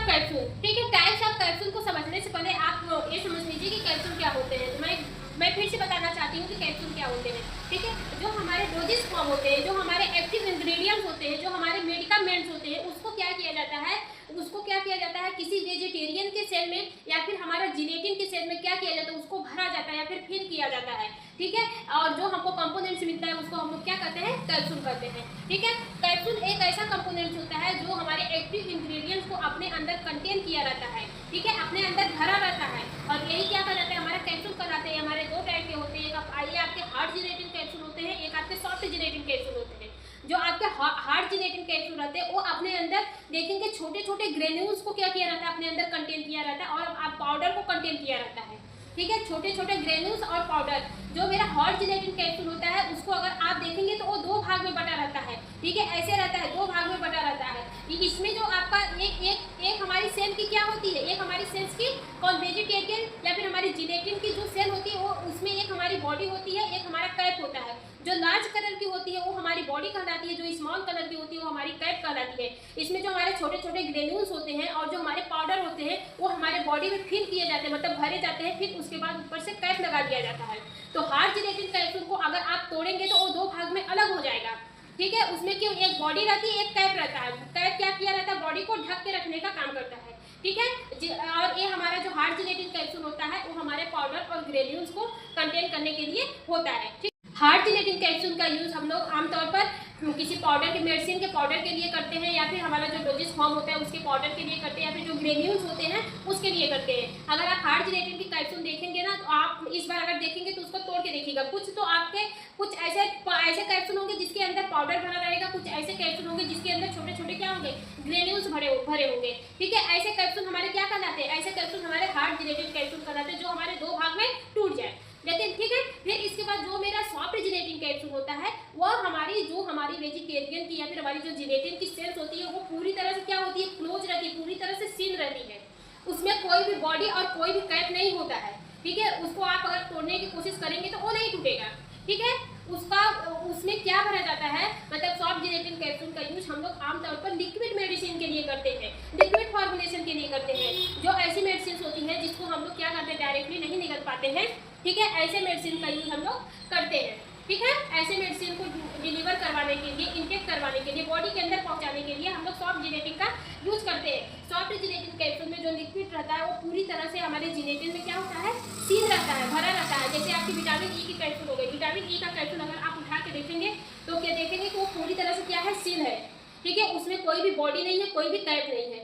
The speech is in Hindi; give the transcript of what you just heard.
कैप्सूल, ठीक है। टाइप्स ऑफ कैप्सूल को समझने से पहले आप ये समझ लीजिए कि कैप्सूल क्या होते हैं। तो मैं फिर से बताना चाहती हूँ कि कैप्सूल क्या होते हैं, ठीक है। जो हमारे डोजेस फॉर्म होते हैं, जो हमारे एक्टिव इंग्रेडिएंट्स होते हैं, जो हमारे मेडिकामेंट्स होते हैं, उसको क्या किया जाता है किसी वेजिटेरियन के सेल में या फिर हमारा जिलेटिन के सेल में क्या किया जाता है, उसको भरा जाता है या फिर फिल किया जाता है, ठीक है। और जो हमको कंपोनेंट्स मिलता है उसको हम लोग क्या कहते हैं, कैप्सूल कहते हैं, ठीक है। कैप्सूल एक ऐसा कंपोनेंट होता है जो हमारे एक्टिव इंग्रेडिएंट्स को अपने अंदर कंटेन किया रहता है, ठीक है, अपने अंदर भरा रहता है। और यही क्या कहलाता है, हमारा कैप्सूल कहलाते हैं। हमारे दो टाइप के होते हैं, एक आपके हार्ड जिलेटिन कैप्सूल होते हैं, एक आपके सॉफ्ट जिलेटिन कैप्सूल होते हैं। जो आपके हार्ड जिलेटिन कैप्सूल रहते हैं वो अपने अंदर देखेंगे छोटे छोटे ग्रेन्यूल्स को क्या किया रहता है, अपने अंदर कंटेन किया रहता है, और आप पाउडर को कंटेन किया रहता है, ठीक है, छोटे छोटे ग्रेन्यूल्स और पाउडर। जो मेरा हार्ड जिलेटिन कैप्सूल होता है उसको अगर आप देखेंगे तो वो दो भाग में बटा रहता है, ठीक है, ऐसे रहता है, दो भाग में बटा रहता है। इसमें जो आपका एक हमारी सेल की क्या होती है, एक हमारी सेल्स की कौन वेजिटेरियन या फिर हमारी जिलेटिन की जो सेल होती है वो उसमें एक हमारी बॉडी होती है, एक हमारा कैप होता है। जो लार्ज कलर की होती है वो हमारी बॉडी कहलाती है, जो स्मॉल कलर की होती है वो हमारी कैप कहलाती है। इसमें जो हमारे छोटे छोटे ग्रेन्यूल्स होते हैं और जो हमारे पाउडर होते हैं वो हमारे बॉडी में फिल किए जाते हैं, मतलब भरे जाते हैं, फिर उसके बाद ऊपर से कैप लगा दिया जाता है। तो हार्ड जिलेटिन कैप्सूल को अगर आप तोड़ेंगे तो वो दो भाग में अलग हो जाएगा, ठीक है। उसमें क्यों, एक बॉडी रहती है, एक कैप रहता है। कैप क्या किया रहता है, बॉडी को ढक के रखने का काम करता है, ठीक है। और ये हमारा जो हार्ड जिलेटिन कैप्सूल होता है वो हमारे पाउडर और ग्रेन्यूल्स को कंटेन करने के लिए होता है, ठीक। हार्ड जिलेटिन कैप्सूल का यूज़ हम लोग आमतौर पर किसी पाउडर के मेडिसिन के पाउडर के लिए करते हैं, या फिर हमारा जो डोजेस फॉर्म होता है उसके पाउडर के लिए करते हैं, या फिर जो ग्रेन्यूल्स होते हैं उसके लिए करते हैं। अगर आप हार्ड जिलेटिन की कैप्सूल देखेंगे ना तो आप इस बार अगर देखेंगे तो उसको तोड़ के देखिएगा। कुछ ऐसे कैप्सूल होंगे जिसके अंदर पाउडर भरा रहेगा, कुछ ऐसे कैप्सूल होंगे जिसके अंदर छोटे छोटे क्या होंगे, ग्रेन्यूल्स भरे होंगे, ठीक है। ऐसे कैप्सूल हमारे क्या कहलाते हैं, ऐसे कैप्सूल हमारे हार्ड जिलेटिन कैप्सूल कहलाते हैं, जो हमारे दो भाग में टूट जाए, लेकिन ठीक है। फिर इसके बाद जो मेरा सॉफ्ट जिलेटिन कैप्सूल होता है वह जो हमारी वेजिटेरियन की या फिर हमारी जो जिलेटिन की सेल्स होती है वो पूरी तरह से क्या होती है, क्लोज रहती है, पूरी तरह से सील रहती है। उसमें कोई भी बॉडी और कोई भी कैप नहीं होता है, ठीक है। उसको आप अगर तोड़ने की कोशिश करेंगे तो वो नहीं टूटेगा, ठीक है। उसमें क्या भरा जाता है, मतलब सॉफ्ट जिलेटिन कैप्सूल का यूज हम लोग आमतौर पर लिक्विड मेडिसिन के लिए करते हैं, लिक्विड फॉर्मुलेशन के लिए करते हैं। जो ऐसी मेडिसिन होती हैं जिसको हम लोग क्या करते हैं, डायरेक्टली नहीं निकल पाते हैं, ठीक है, ऐसे मेडिसिन का यूज हम लोग करते हैं, ठीक है। ऐसे मेडिसिन को डिलीवर करवाने के लिए, इंटेक करवाने के लिए, बॉडी के अंदर पहुंचाने के लिए हम लोग सॉफ्ट जिलेटिन का यूज करते हैं। सॉफ्ट जिलेटिन कैप्सूल में जो लिक्विड रहता है वो पूरी तरह से हमारे जिलेटिन में क्या होता है, सील रहता है, भरा रहता है। जैसे आपकी विटामिन ई की कैप्सूल हो गई, विटामिन ई का कैप्सूल अगर आप उठा के देखेंगे तो क्या देखेंगे कि वो पूरी तरह से क्या है, सील है, ठीक है। उसमें कोई भी बॉडी नहीं है, कोई भी कैप नहीं है।